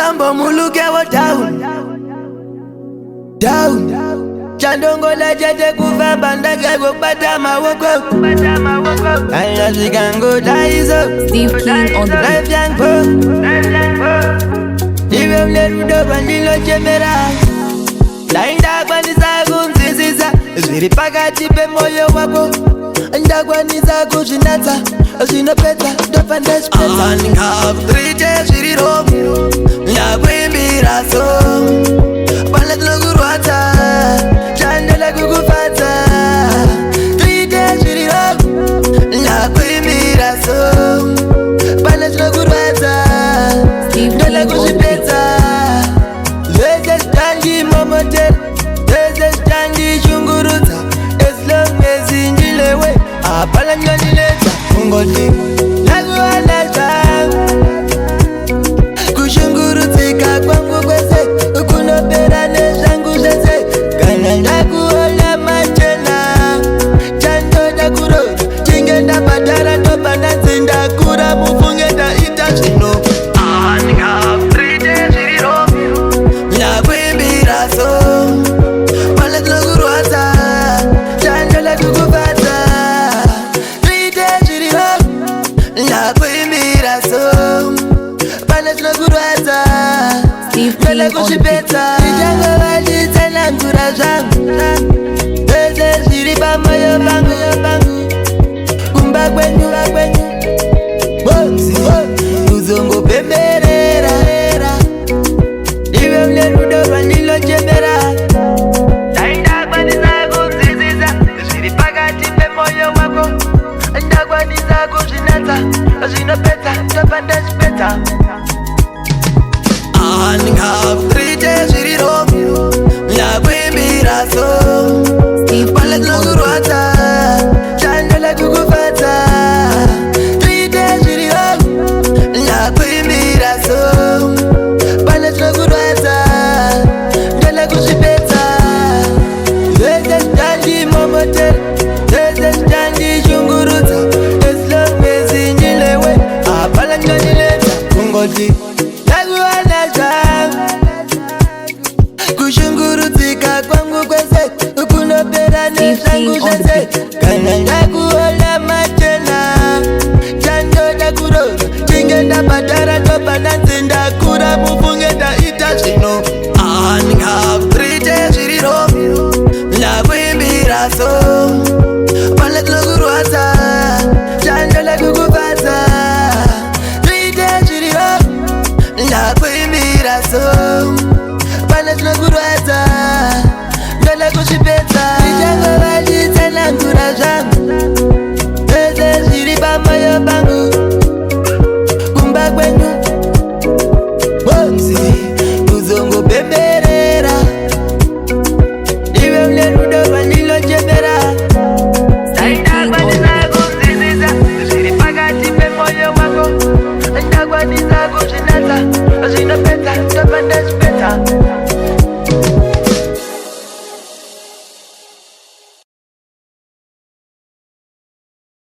Sambo muluke wa down Chandongo la jete kufamba ndake kupata mawoko Aya zikango daizo Steve King on the beat. Life young po Iwe mlerudo bandilo chemera Lainda kwanisa kumzizisa Zviri pakati pemoyo wako Ndakwanisa kuzvinatsa Zvinopeta ndopa ndazvipeta Ndingakutrite zviri romu Ndakwimbira so Pala tinokurwadza Chandela kukufadza Trite zviri romu Ndakwimbira so Pala tinokurwadza Ndola kuzvipedza Zvese zvitangi momotera Zvese zvitangi shungurudza As long as injilewe Apala ndonileta Ungoti Nakuwana zvangu Kushungurudzika kwangu kwese Kunopera nezvangu zvese Kana ndakuona machena Chandoda kuroda Chinge ndabhadhara ndoba ndanzi ndakura mufunge ndaita zvino Ndingakutrite zviri romu Ndakwimbira so Pala tinokurwadza Chandola kukufadza Trite zviri romu Ndakwimbira so Pala tinokurwadza Steve Ndola King on the beat. kuzvipedza Ndichangova nditsanangura zvangu Zvese zviri pamoyo pangu Kumba kwenyu Kuzongopemberera Iwe mnerudo rwandilochemera Ndaindakwanisa kumzizisa Zviri pakati pemoyo wako Ndakwanisa kuzvinatsa Zvinopedza ndopa ndazvipedza Ndingakutrite zviri romu Ndakwimbira so Steve Pala King on the beat. tinokurwadza Chandola kukufadza Trite zviri romu Ndakwimbira so Pala tinokurwadza Ndola kuzvipedza Zvese zvitangi momotera Zvese zvitangi shungurudza As long as injilewe Apala ndonileta Kungoti Nakuwana zvangu Kushungurudzika kwangu kwese Kunopera nezvangu zvese Kana ndakuona machena Chandoda kuroda Chinge ndabhadhara ndoba ndanzi ndakura mufunge ndaita zvino Ndingakutrite zviri romu Ndakwimbira so Pala tinokurwadza Chandola kukufadza Trite zviri romu Ndakwimbira so